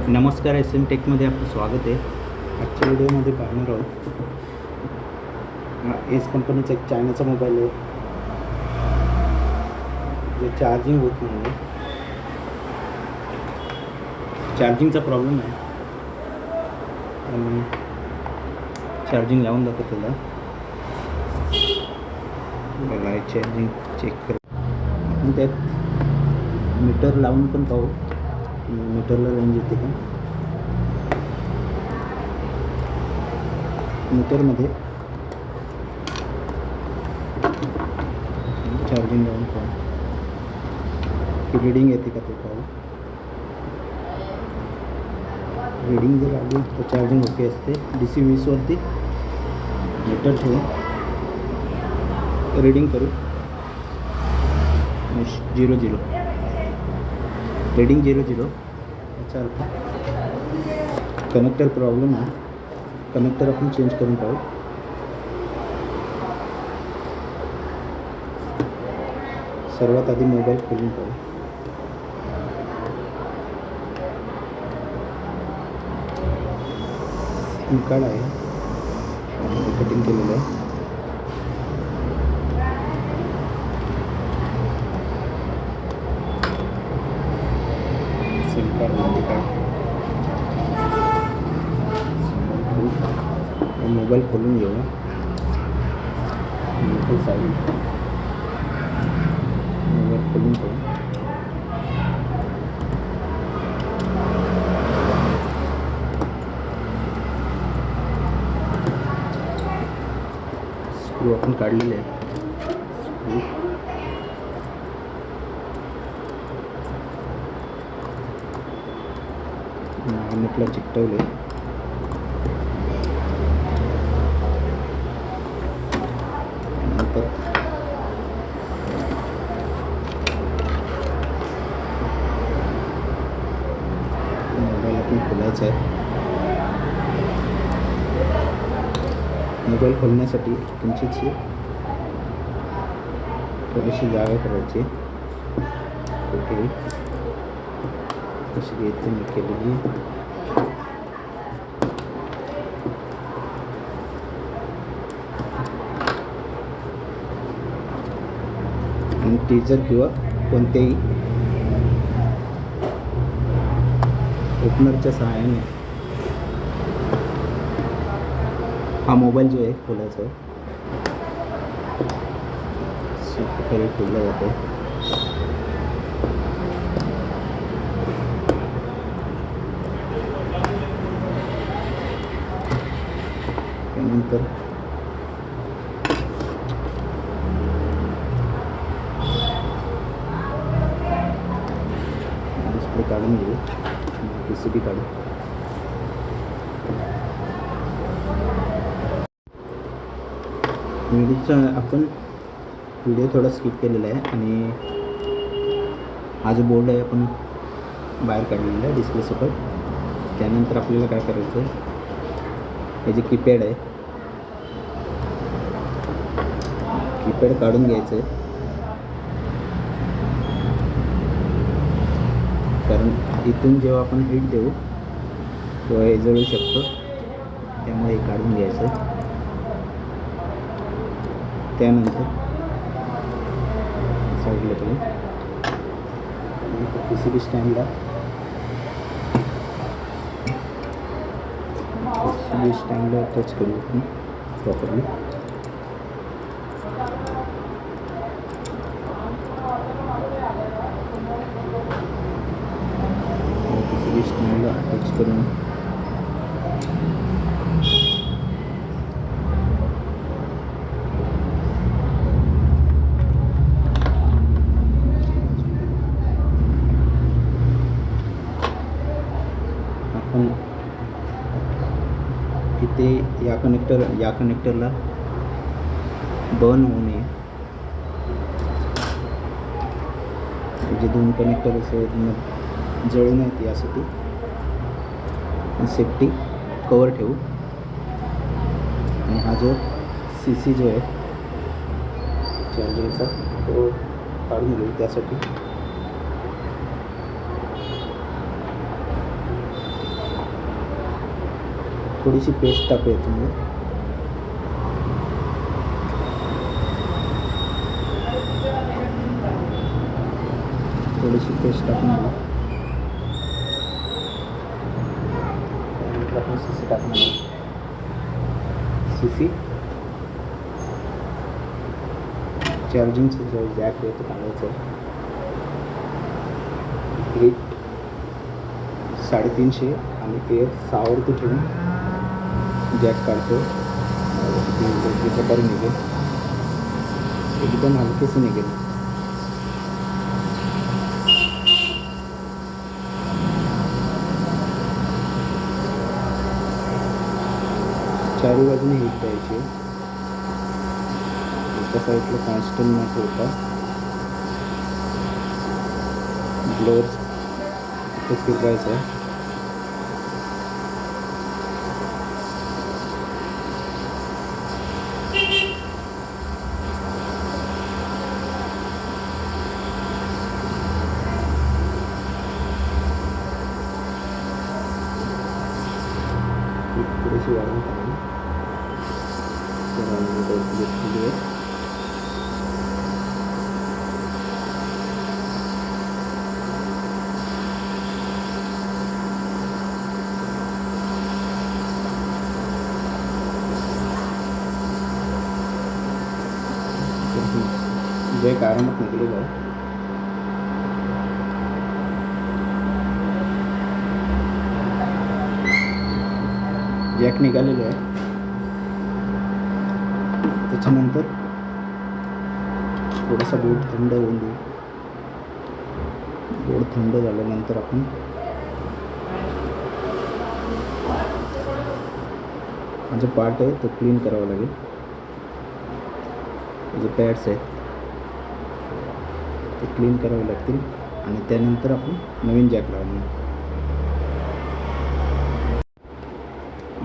नमस्कार, SM टेकमध्ये आपलं स्वागत आहे. आजच्या व्हिडिओमध्ये पाहणार आहोत हा एस कंपनीचा एक चायनाचा मोबाईल आहे जो चार्जिंग होत नाही. चार्जिंगचा प्रॉब्लेम आहे आणि चार्जिंग लावून दाखवतो त्याला. बघा चार्जिंग चेक कर. आपण त्यात मीटर लावून पण पाहू, मीटरला रेंज येते का. मीटरमध्ये चार्जिंग लावून पाहू की रीडिंग येते का ते पाहू. रीडिंग जर आली तर चार्जिंग ओके असते. DC 20वरती मीटर ठेवून रीडिंग करू. 0 रीडिंग 0 याचा अर्थ कनेक्टर प्रॉब्लेम आहे. कनेक्टर आपण चेंज करून पाहू. सर्वात आधी मोबाईल खोलून पाहू. सिम कार्ड आहे आणि कटिंग केलेलं आहे. सिम कार्डमध्ये मोबाईल खोलून घेऊ. मोबाईल खोलून घेऊ. स्क्रू आपण काढलेले आहे. स्क्रू मॅग्नेटला चिकटवले. नंतर मोबाईल आपण खोलायचा आहे. मोबाईल खोलण्यासाठी तुमची थोडीशी जागा करायची. ओके, कशी घ्यायची मी केलेली. आणि टीजर किंवा कोणत्याही ओपनरच्या सहाय्याने हा मोबाईल जो आहे खोलायचा आहे. सुखकरी खोलला जातो. त्यानंतर डिस्प्ले काढून घेऊ. PCB काढू. आपण व्हिडिओ थोडा स्किप केलेला आहे आणि हा जो बोर्ड आहे आपण बाहेर काढलेला आहे डिस्प्लेसोबत. त्यानंतर आपल्याला काय करायचं आहे, हे जे कीपॅड आहे कीपॅड काढून घ्यायचं आहे. कारण इथून जेव्हा आपण हीट देऊ तेव्हा हे जळू शकतो, त्यामुळे हे काढून घ्यायचं. त्यानंतर साईडला ठेवू. PCB स्टँडला टच करू आपण प्रॉपरली. PCB स्टँडला टच करून आपण इथे या कनेक्टरला बर्न होऊ नये. जे दोन कनेक्टर असे जळू नयेत यासाठी सेफ्टी कवर ठेवू. आणि हा जो CC जो आहे चार्जिंगचा तो काढून घेऊ. त्यासाठी थोडीशी पेस्ट टाकूया तुम्ही. थोडीशी पेस्ट टाकून घेऊ. त्यानंतर आपण CC टाकणार आहोत. CC चार्जिंगचं जो जॅक आहे तो काढायचं. ग्रीट 350 आणि ते 6वरती ठेवून जॅक काढतो. प्रकारे निघेल, एकदम हलकेसे निघेल. चारी बाजूने हीट द्यायची. एका साईडला कॉन्स्टंट न ठेवता ब्लोअर ते फिरवायचं आहे. थोडीशी वाढवून टाकू. जॅक आरामात निघलेला आहे. जॅक निघालेलं आहे. त्याच्यानंतर थोडासा बोर्ड थंड होऊन देऊ. बोर्ड थंड झाल्यानंतर आपण हा जो पार्ट आहे तो क्लीन करावा लागेल. जे पॅड्स आहेत ते क्लीन करावे लागतील आणि त्यानंतर आपण नवीन जॅक लावणार.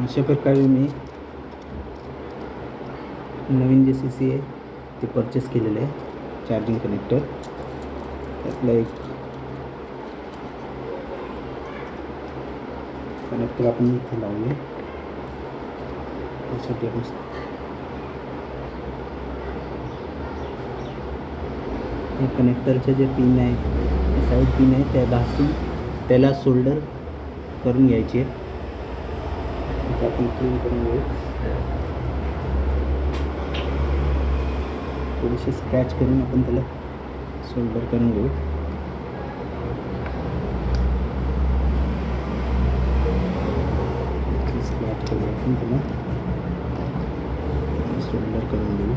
अशा प्रकारे मी नवीन जे CC आहे ते परचेस केलेलं आहे. चार्जिंग कनेक्टर त्यातलं एक कनेक्टर आपण इथे लावले. त्यासाठी आपण हे कनेक्टरचे जे पिन आहे साईड पिन आहे त्या घासून त्याला सोल्डर करून घ्यायचे. आपण क्लीन करून घेऊ. थोडीशी स्क्रॅच करून आपण त्याला सोल्डर करून घेऊ. स्क्रॅच करून आपण त्याला सोल्डर करून घेऊ.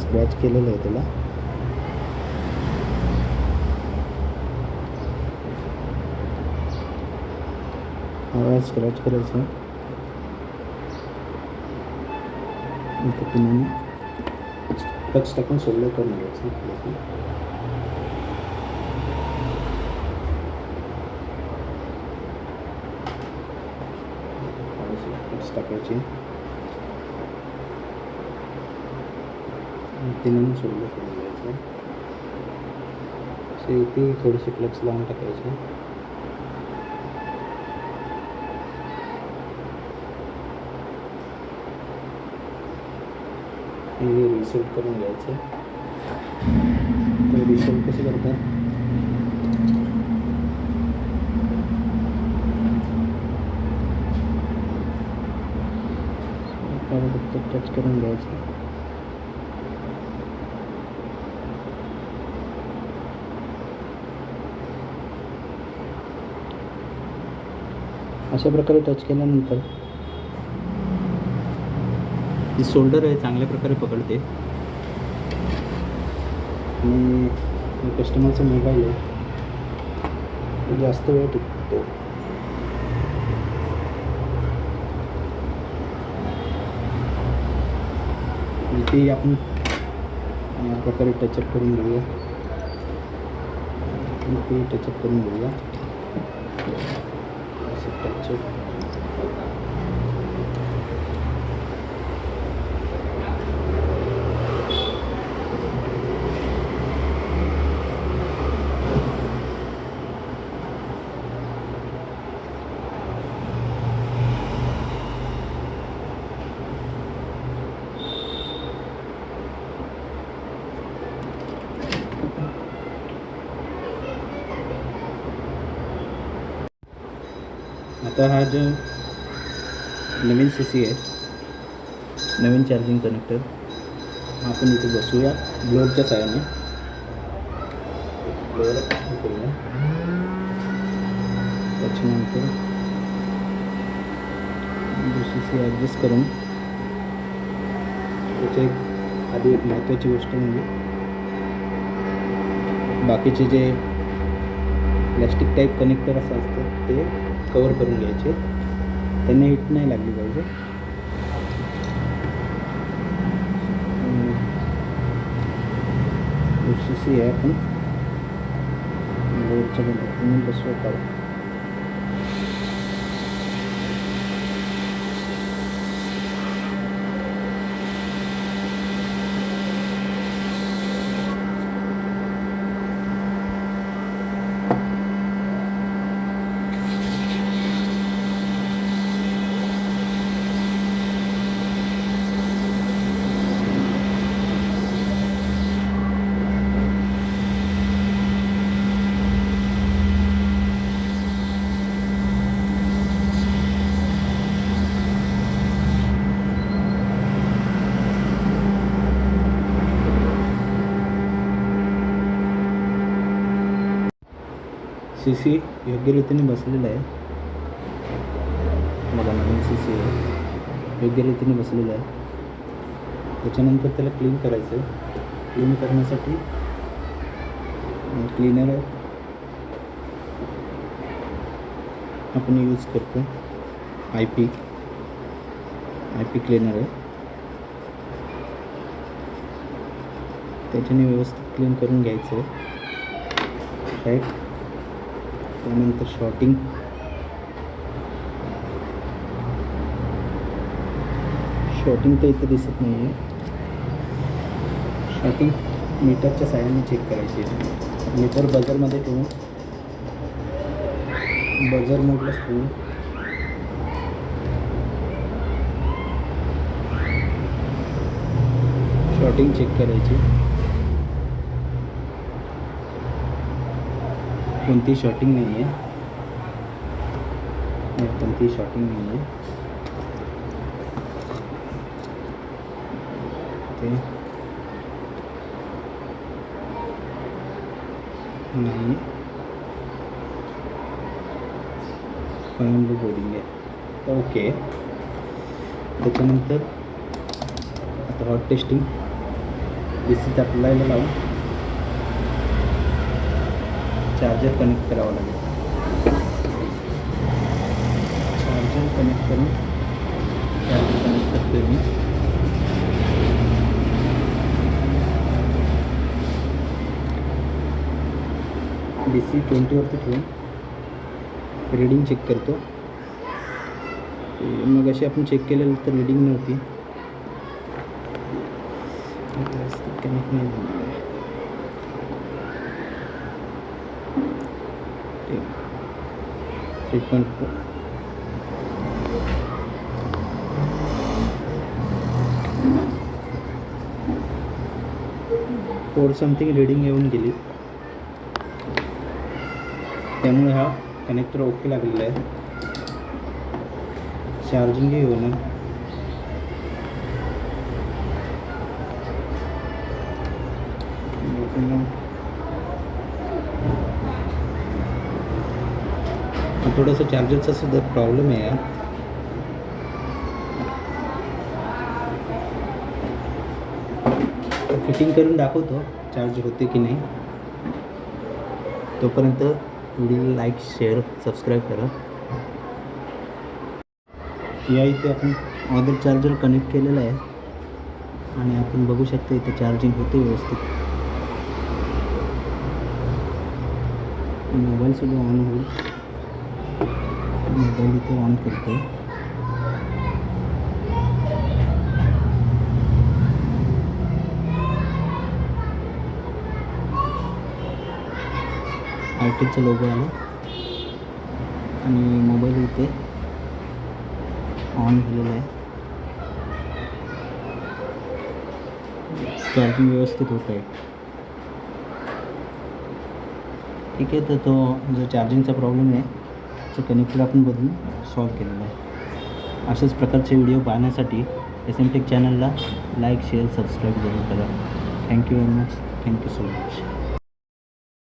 स्क्रॅच केलेलं आहे त्याला. स्क्रॅच करायचं. तुम्ही टच टाकून सोल्डर करून घ्यायचं. टच टाकायची. तिने सोल्डर करून घ्यायचं. इथे थोडेसे फ्लेक्स लावून टाकायचे. हे रिसेट करून घ्यायचं. तर रिसेट कसे करतात फक्त टच करून घ्यायचं. अशा प्रकारे टच केल्यानंतर जी सोल्डर आहे चांगल्या प्रकारे पकडते. आणि कस्टमरचा मोबाईल आहे जास्त वेळ टिकतो. ते आपण या प्रकारे टचअप करून घेऊया. ते टचअप करून घेऊया. असं टचअप. आता हा जो नवीन CC आहे, नवीन चार्जिंग कनेक्टर, हा आपण इथे बसूया ब्लोअरच्या साहाय्याने. ब्लोअर करूया. त्याच्यानंतर CC ॲडजस्ट करून त्याच्या आधी एक महत्त्वाची गोष्ट म्हणजे बाकीचे जे प्लॅस्टिक टाईप कनेक्टर असं असतं ते कवर करून घ्यायचे. त्यांना हिट नाही लागली पाहिजे. CC आहे आपण बोर्डच्या पद्धतीने बसवत आहोत. CC योग्य रीतीने बसलेला आहे. मला नवीन CC आहे, योग्य रीतीने बसलेला आहे. त्याच्यानंतर त्याला क्लीन करायचं आहे. क्लीन करण्यासाठी क्लीनर आपण यूज करतो. IP क्लीनर आहे. त्याच्याने व्यवस्थित क्लीन करून घ्यायचं आहे. राईट. त्यानंतर शॉर्टिंग तर इथं दिसत नाही आहे. शॉर्टिंग मीटरच्या साहाय्याने चेक करायची आहे. मीटर बझरमध्ये ठेवून बझर मोडलाच ठेवून शॉर्टिंग चेक करायची. कोणती शॉर्टिंग नाही आहे. कोणती शॉर्टिंग नाही आहे. ते नाही फायनल बोर्डिंग आहे. ओके. त्याच्यानंतर आता हॉट टेस्टिंग DC अप्लायला लावून चार्जर कनेक्ट करावं लागेल. चार्जर कनेक्ट करून चार्जर कनेक्ट करते मी. DC 20वरती ठेवून रीडिंग चेक करतो. मग अशी आपण चेक केलेलं तर रीडिंग नव्हती. कनेक्ट नाही झालं. 3.4 4 समथिंग रीडिंग येऊन गेली. त्यामुळे हा कनेक्टर ओके लागलेला आहे. चार्जिंगही होणार. थोडंसं चार्जरचा सुद्धा प्रॉब्लेम आहे. फिटिंग करून दाखवतो चार्ज होते की नाही. तोपर्यंत व्हिडिओला लाईक, शेअर, सबस्क्राईब करा. या इथे आपण अदर चार्जर कनेक्ट केलेला आहे. आणि आपण बघू शकता इथे चार्जिंग होते व्यवस्थित. मोबाईलसुद्धा ऑन होईल. मोबाईल इथे ऑन करतो. आयटेलचा लोगो आला आणि मोबाईल इथे ऑन झालेला आहे. चार्जिंग व्यवस्थित होत आहे. ठीक आहे, तर तो जो चार्जिंगचा प्रॉब्लेम आहे तो कनेक्टर आपण बदलून सॉल्व केलेला आहे. अशाच प्रकारचे व्हिडिओ पाहण्यासाठी SM Tech चॅनलला लाईक, शेअर, सबस्क्राईब जरूर करा. Thank you very much. Thank you so much.